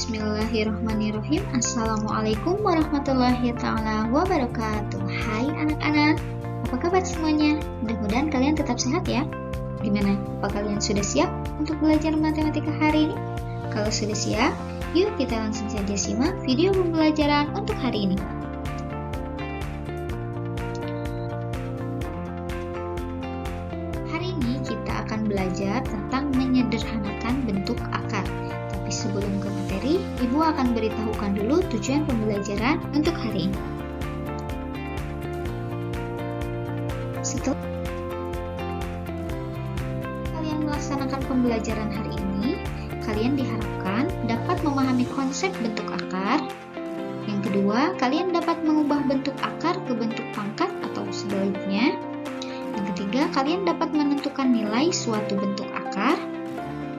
Bismillahirrahmanirrahim. Assalamualaikum warahmatullahi ta'ala wabarakatuh. Hai anak-anak, apa kabar semuanya? Mudah-mudahan kalian tetap sehat ya. Gimana? Apa kalian sudah siap untuk belajar matematika hari ini? Kalau sudah siap, yuk kita langsung saja simak video pembelajaran untuk hari ini. Hari ini kita akan belajar tentang menyederhanakan bentuk akar. Sebelum ke materi, Ibu akan beritahukan dulu tujuan pembelajaran untuk hari ini. Setelah kalian melaksanakan pembelajaran hari ini, kalian diharapkan dapat memahami konsep bentuk akar. Yang kedua, kalian dapat mengubah bentuk akar ke bentuk pangkat atau sebaliknya. Yang ketiga, kalian dapat menentukan nilai suatu bentuk akar.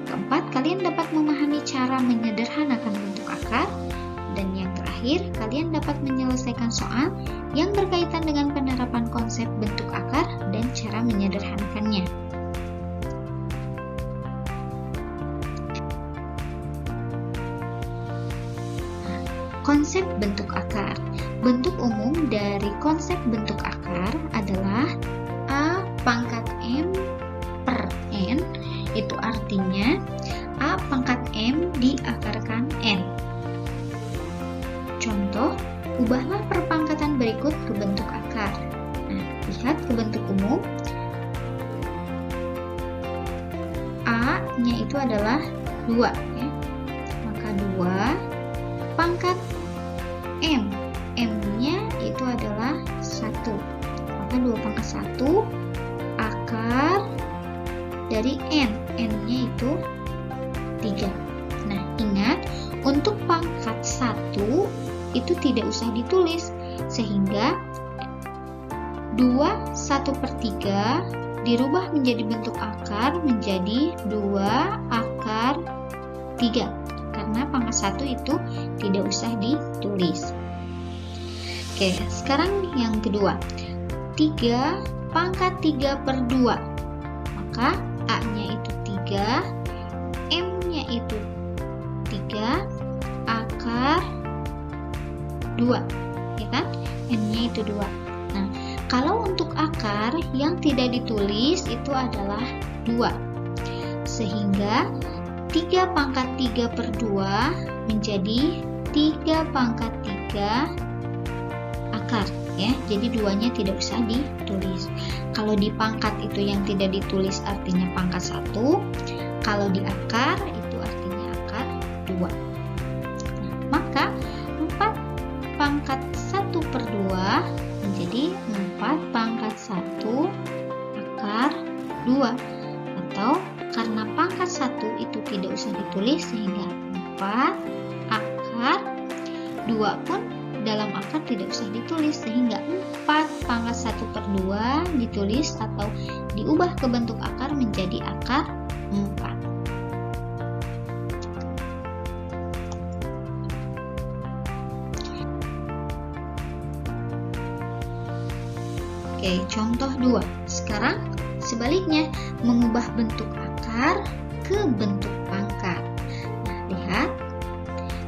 Keempat, kalian dapat memahami cara menyederhanakan bentuk akar. Dan yang terakhir, kalian dapat menyelesaikan soal yang berkaitan dengan penerapan konsep bentuk akar dan cara menyederhanakannya. Konsep bentuk akar. Bentuk umum dari konsep bentuk akar adalah A pangkat M per N. Itu artinya A pangkat M diakarkan N. Contoh, ubahlah perpangkatan berikut ke bentuk akar. Nah, lihat ke bentuk umum. A-nya itu adalah 2 ya. Maka 2 pangkat M. M-nya itu adalah 1. Maka 2 pangkat 1 akar dari N. N-nya itu 3. Nah, ingat, untuk pangkat 1 itu tidak usah ditulis, sehingga 2/1/3 dirubah menjadi bentuk akar menjadi 2 akar 3. Karena pangkat 1 itu tidak usah ditulis. Oke, sekarang yang kedua. 3 pangkat 3/2. Maka A-nya itu 3, M-nya itu 3, akar 2, ya kan? N-nya itu 2. Nah, kalau untuk akar yang tidak ditulis itu adalah 2. Sehingga 3 pangkat 3/2 menjadi 3 pangkat 3 akar. Ya, jadi 2-nya tidak usah ditulis. Kalau di pangkat itu yang tidak ditulis artinya pangkat 1, kalau di akar itu artinya akar 2. Nah, maka 4 pangkat 1/2 menjadi 4 pangkat 1 akar 2. Atau karena pangkat 1 itu tidak usah ditulis sehingga 4 akar 2 pun dalam akar tidak usah ditulis, sehingga 4 pangkat 1/2 ditulis atau diubah ke bentuk akar menjadi akar 4. Oke, contoh 2. Sekarang sebaliknya, mengubah bentuk akar ke bentuk pangkat. Nah, lihat,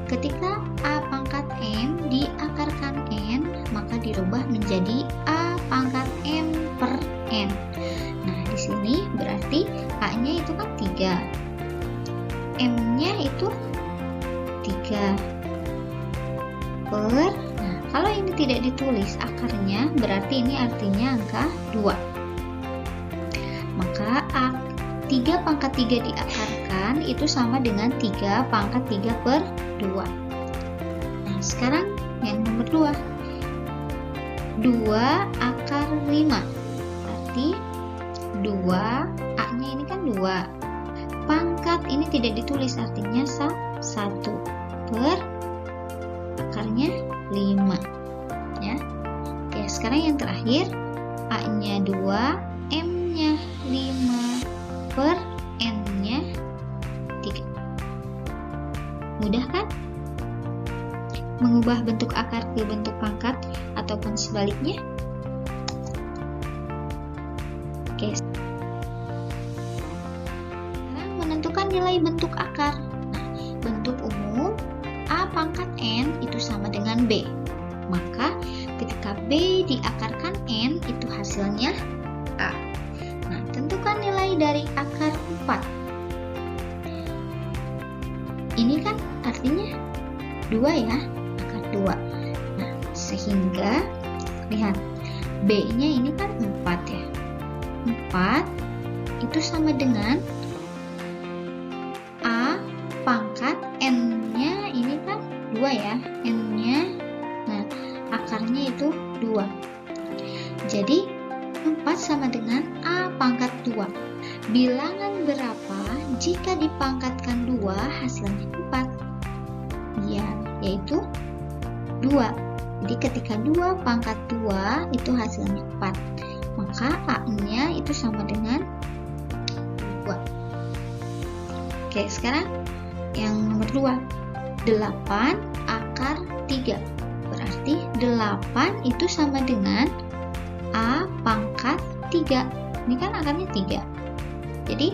ketika A pangkat M diakarkan N, maka dirubah menjadi A pangkat M per N. Nah, di sini berarti A-nya itu kan 3. M-nya itu 3 per, nah, kalau ini tidak ditulis akarnya, berarti ini artinya angka 2. Maka 3 pangkat 3 diakarkan itu sama dengan 3 pangkat 3/2. Nah, sekarang yang nomor 2. 2 akar 5. Berarti 2, A-nya ini kan 2. Pangkat ini tidak ditulis artinya 1 per akarnya 5. Ya. Oke, sekarang yang terakhir, A-nya 2, M-nya 5 per N-nya 3. Mudah kan? Mengubah bentuk akar ke bentuk pangkat ataupun sebaliknya. Oke. Sekarang menentukan nilai bentuk akar. Nah, bentuk umum pangkat N itu sama dengan B. Maka ketika B diakarkan N itu hasilnya A. Nah, tentukan nilai dari akar 4. Ini kan artinya 2 ya, akar 2. Nah, sehingga lihat B-nya ini kan 4 ya. 4 itu sama dengan A pangkat N-nya ini kan 2 ya. N-nya, nah akarnya itu 2. Jadi 4 sama dengan A pangkat 2. Bilangan berapa jika dipangkatkan 2 hasilnya 4? Ya, yaitu 2. Jadi ketika 2 pangkat 2 itu hasilnya 4. Maka A-nya itu sama dengan 2. Oke, sekarang yang nomor 2. 8 akar 3. Berarti 8 itu sama dengan A pangkat 3. Ini kan akarnya 3. Jadi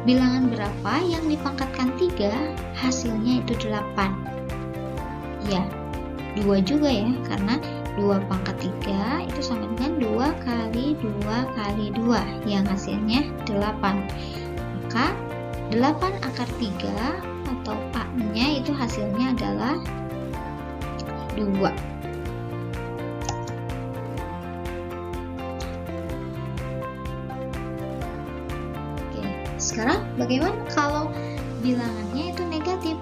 bilangan berapa yang dipangkatkan 3 hasilnya itu 8. Ya, 2 juga ya, karena 2 pangkat 3 itu sama dengan 2 kali 2 kali 2 yang hasilnya 8. Maka 8 akar 3 atau A-nya itu hasilnya adalah 2. Oke, sekarang bagaimana kalau bilangannya itu negatif?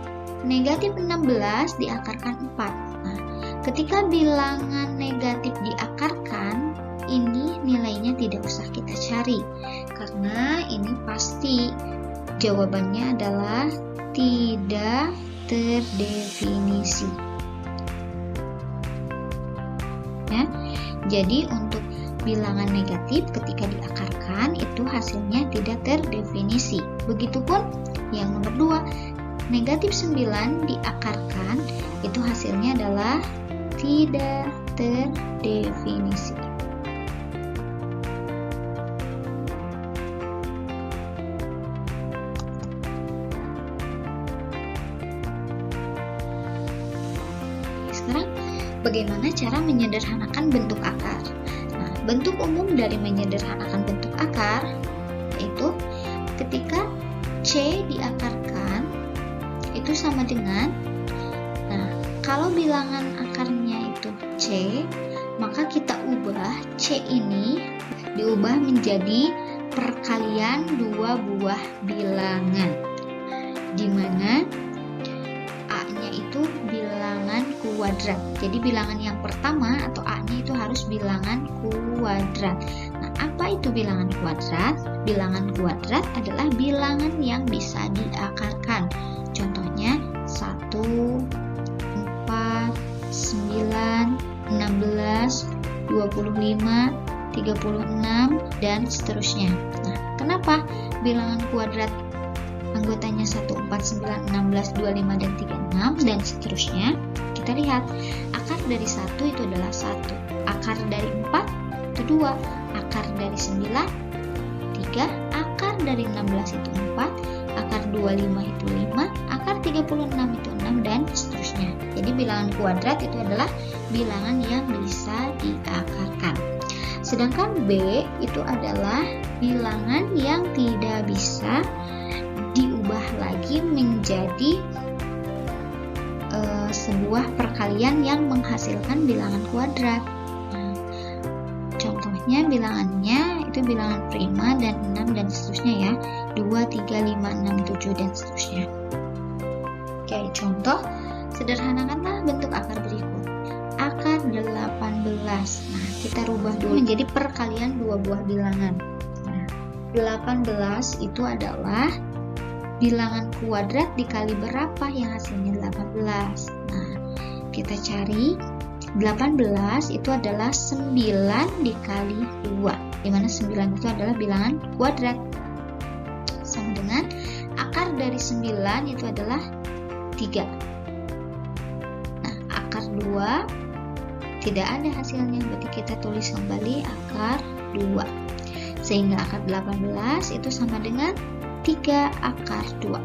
Negatif 16 diakarkan 4. Nah, ketika bilangan negatif diakarkan, ini nilainya tidak usah kita cari, karena ini pasti jawabannya adalah tidak terdefinisi. Ya, jadi untuk bilangan negatif ketika diakarkan itu hasilnya tidak terdefinisi. Begitupun yang nomor 2. Negatif 9 diakarkan itu hasilnya adalah tidak terdefinisi. Sekarang bagaimana cara menyederhanakan bentuk akar? Nah, bentuk umum dari menyederhanakan bentuk akar yaitu ketika C diakarkan itu sama dengan, nah kalau bilangan akarnya itu C, maka kita ubah C ini diubah menjadi perkalian 2 buah bilangan, di mana A-nya itu bilangan kuadrat. Jadi bilangan yang pertama atau A-nya itu harus bilangan kuadrat. Nah, apa itu bilangan kuadrat? Bilangan kuadrat adalah bilangan yang bisa diakarkan. Contohnya 1, 4, 9, 16, 25, 36, dan seterusnya. Nah, kenapa bilangan kuadrat anggotanya 1, 4, 9, 16, 25, dan 36, dan seterusnya? Kita lihat, akar dari 1 itu adalah 1, akar dari 4 itu 2, akar dari 9, 3, akar dari 16 itu 4, akar 25 itu 5, akar 36 itu 6, dan seterusnya. Jadi bilangan kuadrat itu adalah bilangan yang bisa diakarkan. Sedangkan B itu adalah bilangan yang tidak bisa diubah lagi menjadi sebuah perkalian yang menghasilkan bilangan kuadrat. Nah, contohnya bilangannya itu bilangan prima dan 6 dan seterusnya ya. 2, 3, 5, 6, 7, dan seterusnya. Oke, contoh, sederhanakanlah bentuk akar berikut. Akar 18. Nah, kita rubah dulu menjadi perkalian 2 buah bilangan. Nah, 18 itu adalah bilangan kuadrat dikali berapa yang hasilnya 18. Nah, kita cari 18 itu adalah 9 dikali 2, dimana 9 itu adalah bilangan kuadrat. Sama dengan akar dari 9 itu adalah 3. Nah, akar 2 tidak ada hasilnya, berarti kita tulis kembali akar 2. Sehingga akar 18 itu sama dengan 3 akar 2.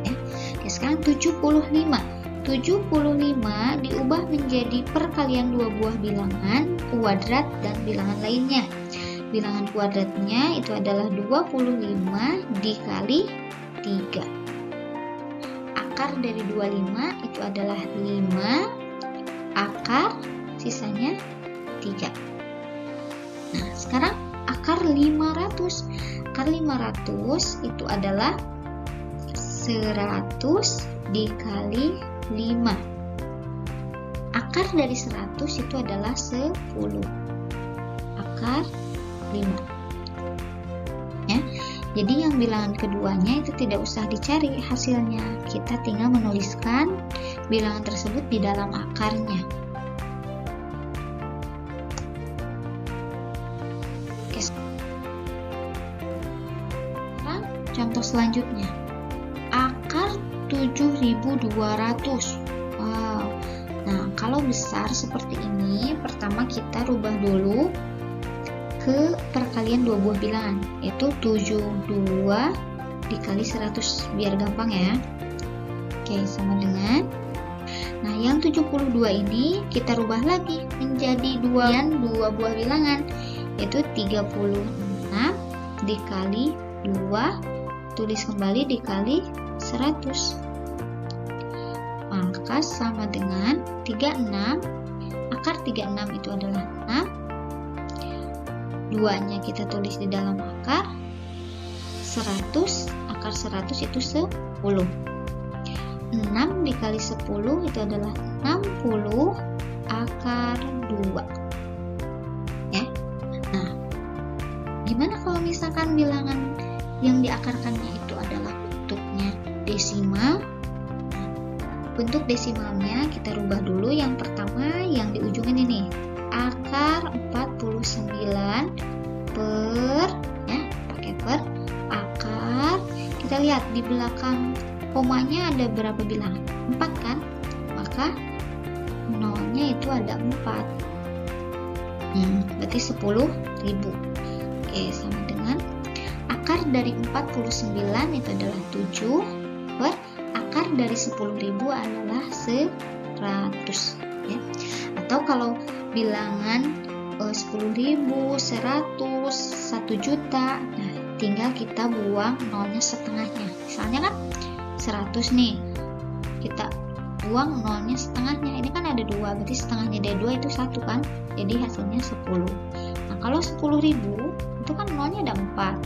Ya. Oke, sekarang 75. 75 diubah menjadi perkalian dua buah bilangan kuadrat dan bilangan lainnya. Bilangan kuadratnya itu adalah 25 dikali 3. Akar dari 25 itu adalah 5, akar sisanya 3. Nah, sekarang akar 500. Akar 500 itu adalah 100 dikali 5. Akar dari 100 itu adalah 10. Akar 5. Ya. Jadi yang bilangan keduanya itu tidak usah dicari hasilnya. Kita tinggal menuliskan bilangan tersebut di dalam akarnya. Oke. Sekarang contoh selanjutnya. Akar 7.200. Wow. Nah, kalau besar seperti ini, pertama kita rubah dulu ke perkalian dua buah bilangan, yaitu 72 dikali 100, biar gampang ya. Oke, sama dengan, nah yang 72 ini kita rubah lagi menjadi dua buah bilangan, yaitu 36 dikali 2, tulis kembali dikali 100, maka sama dengan 36. Akar 36 itu adalah 6, 2-nya kita tulis di dalam akar, 100, akar 100 itu 10. 6 dikali 10 itu adalah 60 akar 2. Ya. Nah, gimana kalau misalkan bilangan yang diakarkannya itu adalah bentuknya desimal? Nah, bentuk desimalnya kita rubah dulu. Yang pertama yang di ujung ini nih, akar 49 per, ya, pakai per, akar, kita lihat di belakang komanya ada berapa bilangan? 4 kan? Maka nolnya itu ada 4. Berarti 10.000. Oke, sama dengan akar dari 49 itu adalah 7 per akar dari 10.000 adalah 100, ya. Atau kalau bilangan 10.000, 100, 1 juta, nah tinggal kita buang nolnya setengahnya. Misalnya kan 100 nih, kita buang nolnya setengahnya. Ini kan ada 2, berarti setengahnya dari 2 itu 1 kan, jadi hasilnya 10. Nah kalau 10.000 itu kan nolnya ada 4,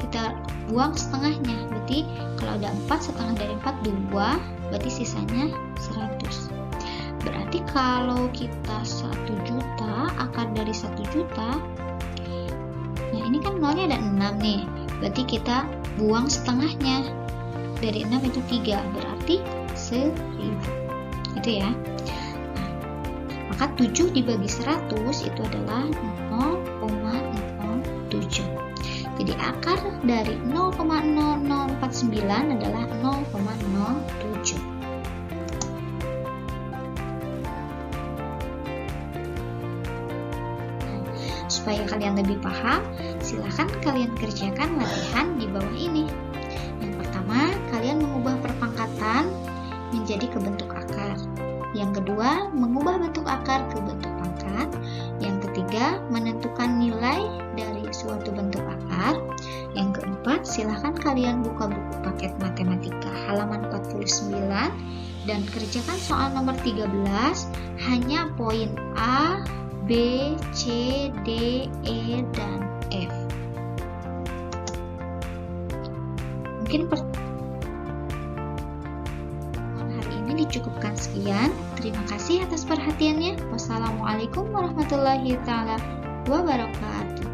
kita buang setengahnya, berarti kalau ada 4, setengah dari 4 2, berarti sisanya 100. Berarti kalau kita 1 juta, akar dari 1 juta, nah ini kan nolnya ada 6 nih, berarti kita buang setengahnya, dari 6 itu 3, berarti 1000, gitu ya. Nah, maka 7 dibagi 100 itu adalah 0,07. Jadi akar dari 0,0049 adalah 0,07. Supaya kalian lebih paham, silahkan kalian kerjakan latihan di bawah ini. Yang pertama, kalian mengubah perpangkatan menjadi ke bentuk akar. Yang kedua, mengubah bentuk akar ke bentuk pangkat. Yang ketiga, menentukan nilai dari suatu bentuk akar. Yang keempat, silahkan kalian buka buku paket matematika halaman 49 dan kerjakan soal nomor 13, hanya poin A, B, C, D, E, dan F. Mungkin hari ini dicukupkan sekian. Terima kasih atas perhatiannya. Wassalamualaikum warahmatullahi wabarakatuh.